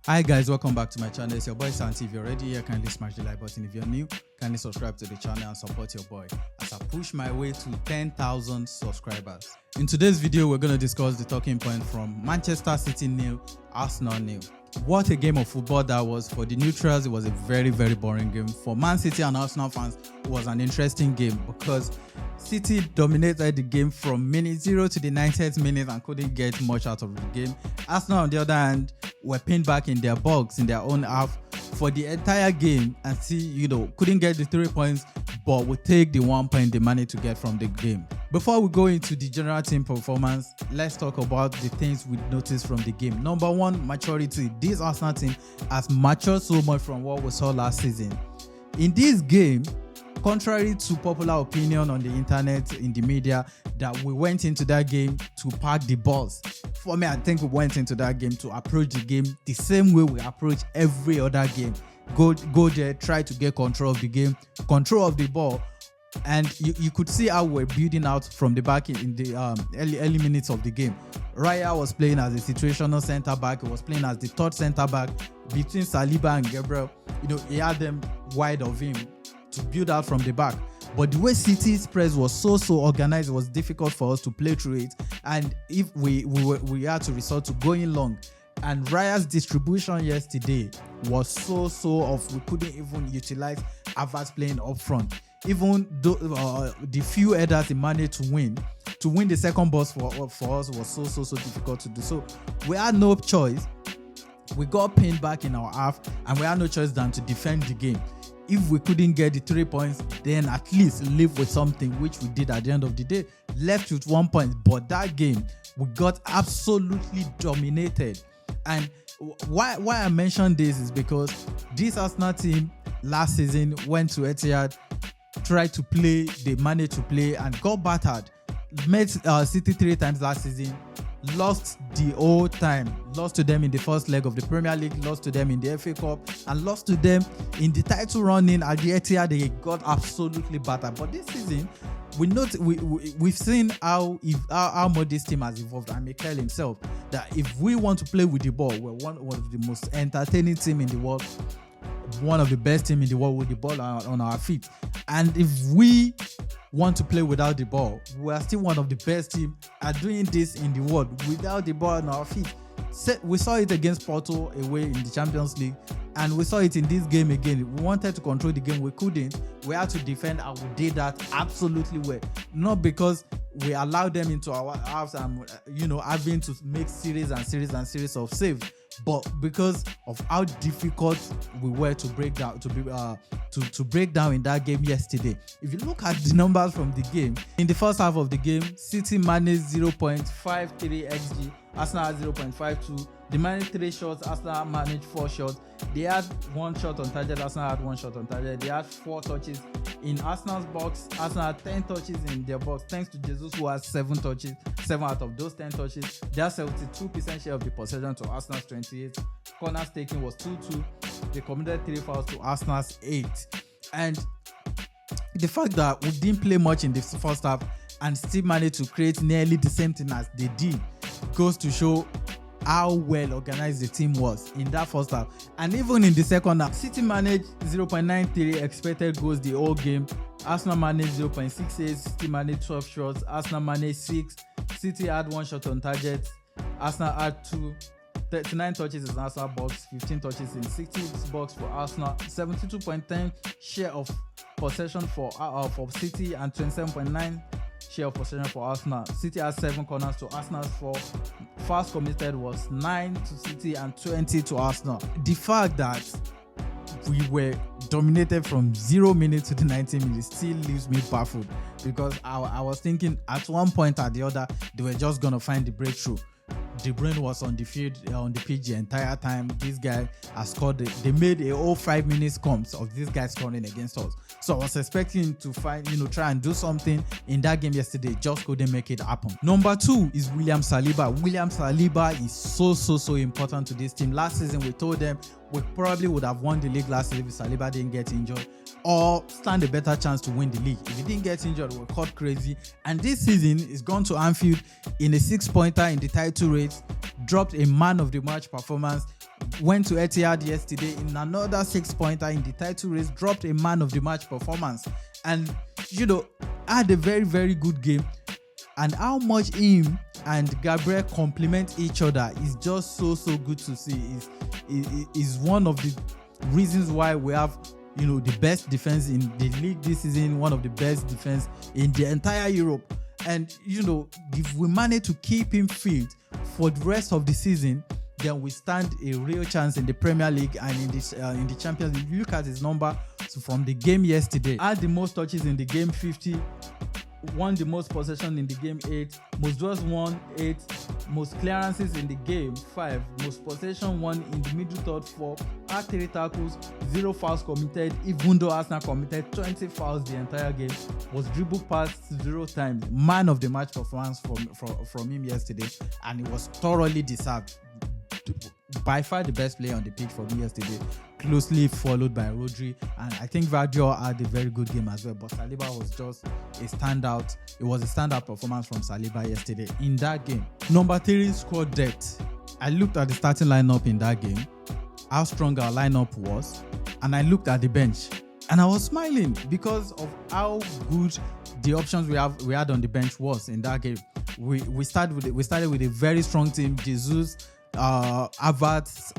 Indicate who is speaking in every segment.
Speaker 1: Hi guys, welcome back to my channel. It's your boy Santi. If you're already here, kindly smash the like button. If you're new, kindly subscribe to the channel and support your boy as I push my way to 10,000 subscribers. In today's video, we're going to discuss the talking point from Manchester City 0, Arsenal 0. What a game of football that was. For the neutrals, it was a very boring game. For Man City and Arsenal fans, it was an interesting game because City dominated the game from minute 0 to the 90th minute and couldn't get much out of the game. Arsenal, on the other hand, were pinned back in their box in their own half for the entire game and couldn't get the 3 points, but would take the 1 point they managed to get from the game. Before we go into the general team performance, let's talk about the things we noticed from the game. Number one, maturity. This Arsenal team has matured so much from what we saw last season. In this game, contrary to popular opinion on the internet, in the media, that we went into that game to park the balls. For me, I think we went into that game to approach the game the same way we approach every other game. Go there, try to get control of the game, control of the ball. And you could see how we're building out from the back in the early minutes of the game. Raya was playing as a situational centre back. He was playing as the third centre back between Saliba and Gabriel. He had them wide of him to build out from the back. But the way City's press was so organized, it was difficult for us to play through it. And if we had to resort to going long. And Raya's distribution yesterday was so off. We couldn't even utilize Havertz playing up front. Even though the few headers he managed to win the second ball for us was so difficult to do. So we had no choice. We got pinned back in our half and we had no choice than to defend the game. If we couldn't get the 3 points, then at least live with something, which we did at the end of the day. Left with 1 point, but that game we got absolutely dominated. And why I mention this is because this Arsenal team last season went to Etihad, tried to play, they managed to play and got battered. Met City 3 times last season, lost the whole time, lost to them in the first leg of the Premier League, lost to them in the FA Cup, and lost to them in the title running at the Etihad. They got absolutely battered. But this season, we've seen how much this team has evolved. And Mikel himself, that if we want to play with the ball, we're one of the most entertaining team in the world, one of the best team in the world with the ball on our feet. And if we want to play without the ball, we are still one of the best team at doing this in the world without the ball on our feet. We saw it against Porto away in the Champions League, and we saw it in this game again. We wanted to control the game, we couldn't. We had to defend, and we did that absolutely well. Not because we allowed them into our halves and having to make series of saves, but because of how difficult we were to break down to break down in that game yesterday. If you look at the numbers from the game, in the first half of the game, City managed 0.53 xg, Arsenal had 0.52. They managed 3 shots, Arsenal managed 4 shots. They had 1 shot on target, Arsenal had 1 shot on target. They had 4 touches in Arsenal's box, Arsenal had 10 touches in their box, thanks to Jesus, who has 7 touches. 7 out of those 10 touches. They had 72% share of the possession to Arsenal's 28. Corners taking was 2-2. They committed 3 fouls to Arsenal's 8. And the fact that we didn't play much in the first half and still managed to create nearly the same thing as they did goes to show how well organized the team was in that first half. And even in the second half, City managed 0.93 expected goals the whole game. Arsenal managed 0.68. City managed 12 shots. Arsenal managed 6. City had 1 shot on target. Arsenal had 2. 39 touches in Arsenal box, 15 touches in City's box for Arsenal, 72.10 share of possession for City and 27.9 share of possession for Arsenal. City has 7 corners to Arsenal's 4. Fouls committed was 9 to City and 20 to Arsenal. The fact that we were dominated from 0 minutes to the 90 minutes still leaves me baffled, because I was thinking at one point or the other they were just gonna find the breakthrough. De Bruyne was on the field, on the pitch the entire time. This guy has scored. They made a whole 5 minutes comps of this guy scoring against us. So I was expecting to try and do something in that game yesterday. Just couldn't make it happen. Number 2 is William Saliba. William Saliba is so important to this team. Last season we told them we probably would have won the league last season if Saliba didn't get injured, or stand a better chance to win the league. If he didn't get injured, we're caught crazy. And this season, he's gone to Anfield in a 6-pointer in the title race, dropped a man of the match performance, went to Etihad yesterday in another 6-pointer in the title race, dropped a man of the match performance, and had a very, very good game. And how much him and Gabriel complement each other is just so good to see. Is one of the reasons why we have the best defense in the league this season, one of the best defense in the entire Europe. And if we manage to keep him fit for the rest of the season, then we stand a real chance in the Premier League and in the Champions League. If you look at his number, so from the game yesterday, had the most touches in the game 50, won the most possession in the game 8, most duels won 8, most clearances in the game 5, most possession won in the middle third 4, had 3 tackles, 0 fouls committed, even though Arsenal committed 20 fouls the entire game, was dribbled past 0 times. Man of the match performance from him yesterday, and it was thoroughly deserved. By far the best player on the pitch for me yesterday, closely followed by Rodri, and I think Vardiol had a very good game as well, but Saliba was just a standout. It was a standout performance from Saliba yesterday in that game. Number 3, squad depth. I looked at the starting lineup in that game, how strong our lineup was, and I looked at the bench and I was smiling because of how good the options we had on the bench was in that game. We started with a very strong team. Jesus, Havertz,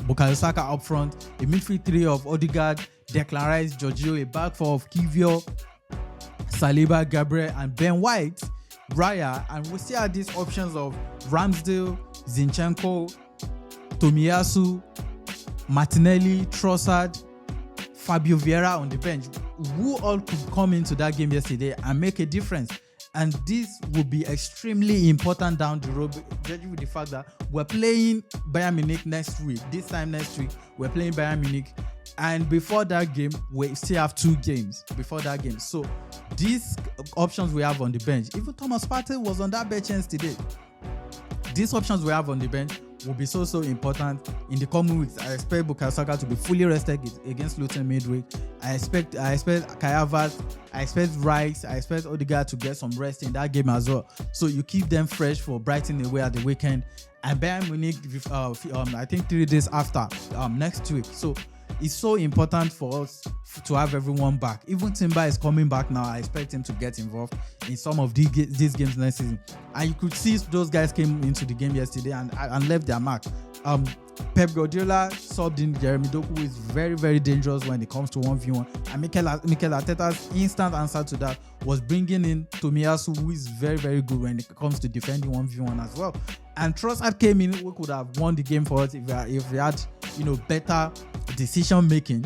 Speaker 1: Bukayo Saka up front, a midfield 3 of Odegaard, Declan Rice, Jorginho, a back 4 of Kivior, Saliba, Gabriel, and Ben White, Raya, and we still had these options of Ramsdale, Zinchenko, Tomiyasu, Martinelli, Trossard, Fabio Vieira on the bench, who all could come into that game yesterday and make a difference. And this will be extremely important down the road, judging with the fact that we're playing Bayern Munich next week. This time next week, we're playing Bayern Munich. And before that game, we still have 2 games before that game. So these options we have on the bench, even Thomas Partey was on that bench today. These options we have on the bench will be so important in the coming weeks. I expect Bukayo Saka to be fully rested against Luton midweek. I expect Kai Havertz, I expect Rice, I expect Odegaard to get some rest in that game as well. So you keep them fresh for Brighton away at the weekend, and Bayern Munich I think 3 days after next week. So it's so important for us to have everyone back. Even Timber is coming back now. I expect him to get involved in some of these games next season. And you could see those guys came into the game yesterday and left their mark. Pep Guardiola subbed in Jeremy Doku, who is very, very dangerous when it comes to 1v1. And Mikel Arteta's instant answer to that was bringing in Tomiyasu, who is very, very good when it comes to defending 1v1 as well. And Trossard came in, who could have won the game for us if we had better decision making.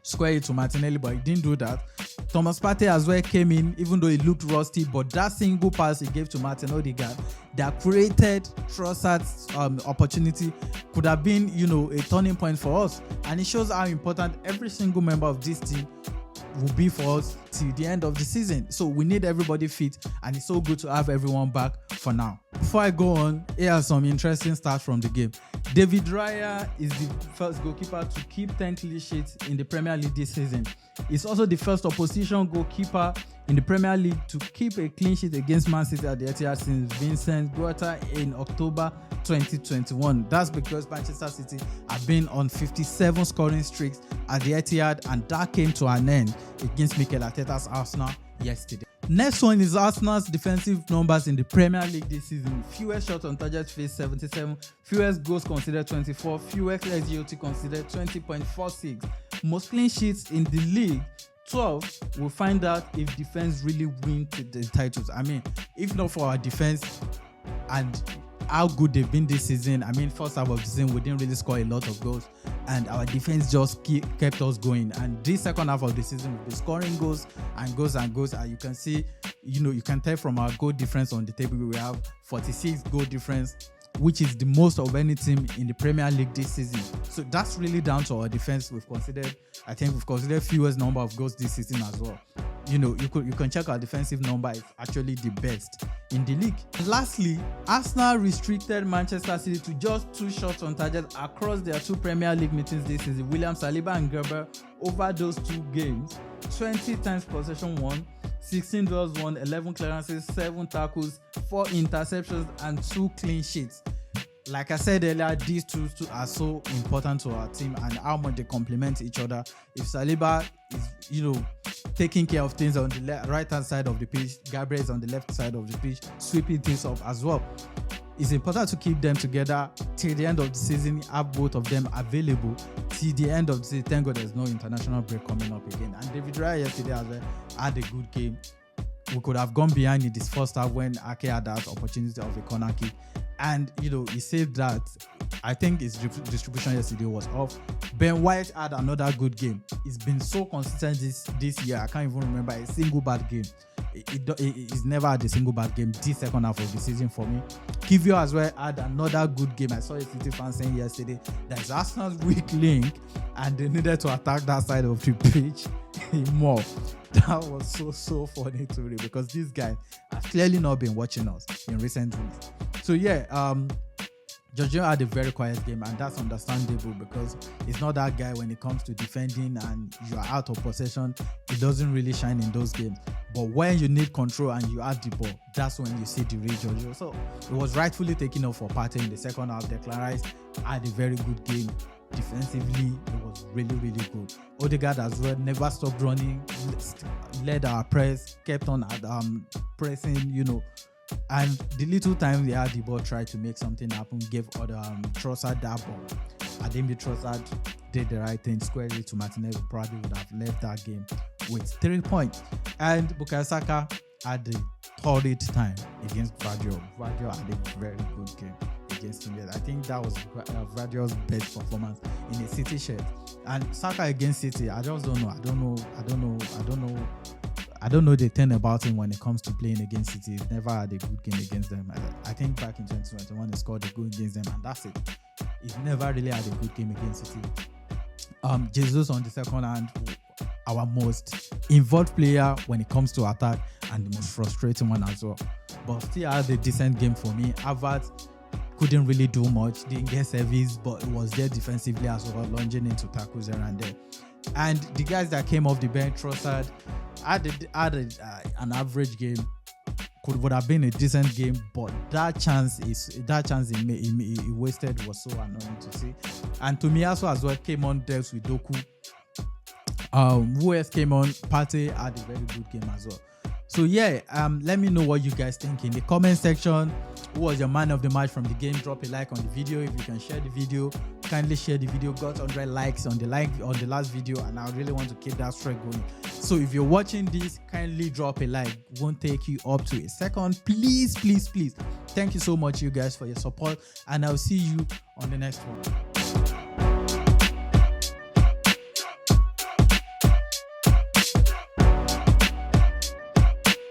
Speaker 1: Square it to Martinelli, but he didn't do that. Thomas Partey as well came in, even though he looked rusty, but that single pass he gave to Martin Odegaard that created Trossard's opportunity could have been, a turning point for us. And it shows how important every single member of this team will be for us till the end of the season. So we need everybody fit, and it's so good to have everyone back for now. Before I go on, here are some interesting stats from the game. David Raya is the first goalkeeper to keep 10 clean sheets in the Premier League this season. He's also the first opposition goalkeeper in the Premier League to keep a clean sheet against Man City at the Etihad since Vincent Guaita in October 2021. That's because Manchester City have been on 57 scoring streaks at the Etihad, and that came to an end against Mikel Arteta's Arsenal yesterday. Next one is Arsenal's defensive numbers in the Premier League this season. Fewest shots on target faced 77, fewest goals considered 24, fewest XGOT considered 20.46. Most clean sheets in the league 12. We'll find out if defense really win the titles. I mean, if not for our defense and how good they've been this season. I mean, first half of the season, we didn't really score a lot of goals, and our defense just kept us going. And this second half of the season, we'll be scoring goals and goals and goals. And you can see, you can tell from our goal difference on the table, we have 46 goal difference, which is the most of any team in the Premier League this season. So that's really down to our defense. I think we've considered fewest number of goals this season as well. you can check our defensive number is actually the best in the league. And lastly, Arsenal restricted Manchester City to just 2 shots on target across their 2 Premier League meetings this season. William Saliba and Gerber over those 2 games, 20 times possession won, 16 duels won, 11 clearances, 7 tackles, 4 interceptions, and 2 clean sheets. Like I said earlier, these two are so important to our team and how much they complement each other. If Saliba is, taking care of things on the right-hand side of the pitch, Gabriel is on the left side of the pitch, sweeping things up as well. It's important to keep them together till the end of the season, have both of them available till the end of the season. Thank God there's no international break coming up again. And David Raya yesterday as well had a good game. We could have gone behind in this first half when Ake had that opportunity of a corner kick. And, he saved that. I think his distribution yesterday was off. Ben White had another good game. He's been so consistent this year. I can't even remember a single bad game. He's never had a single bad game this second half of the season for me. Kivio as well had another good game. I saw a City fan saying yesterday that it's Arsenal's weak link and they needed to attack that side of the pitch more. That was so funny to me because this guy has clearly not been watching us in recent weeks. So yeah, Jorginho had a very quiet game, and that's understandable because he's not that guy when it comes to defending and you are out of possession. He doesn't really shine in those games. But when you need control and you have the ball, that's when you see the real Jorginho. So it was rightfully taken up for Partey in the second half. Declan Rice had a very good game. Defensively, it was really good. Odegaard as well never stopped running, led our press, kept on pressing, and the little time they had the ball, tried to make something happen, gave Trossard that ball. I think the Trossard did the right thing, squarely to Martinez, who probably would have left that game with 3 points. And Bukayo Saka had the third time against Vardio. Vardio had a very good game against him. I think that was Vardio's best performance in a City shirt. And Saka against City, I just don't know. I don't know the thing about him when it comes to playing against City. He's never had a good game against them. I think back in 2021 he scored a goal against them, and that's it. He's never really had a good game against City. Jesus on the second hand, our most involved player when it comes to attack and the most frustrating one as well. But still had a decent game for me. Havertz couldn't really do much, didn't get service, but it was there defensively as well, lunging into tackles here and there. And the guys that came off the bench, Trossard, had an average game. Would have been a decent game, but that chance he wasted was so annoying to see. And Tomiyasu as well came on depth with Doku. Who else came on? Partey had a very good game as well. So yeah, let me know what you guys think in the comment section. Who was your man of the match from the game? Drop a like on the video. If you can share the video, kindly share the video. Got 100 likes on the last video, and I really want to keep that streak going. So if you're watching this, kindly drop a like. It won't take you up to a second. Please. Thank you so much, you guys, for your support, and I'll see you on the next one.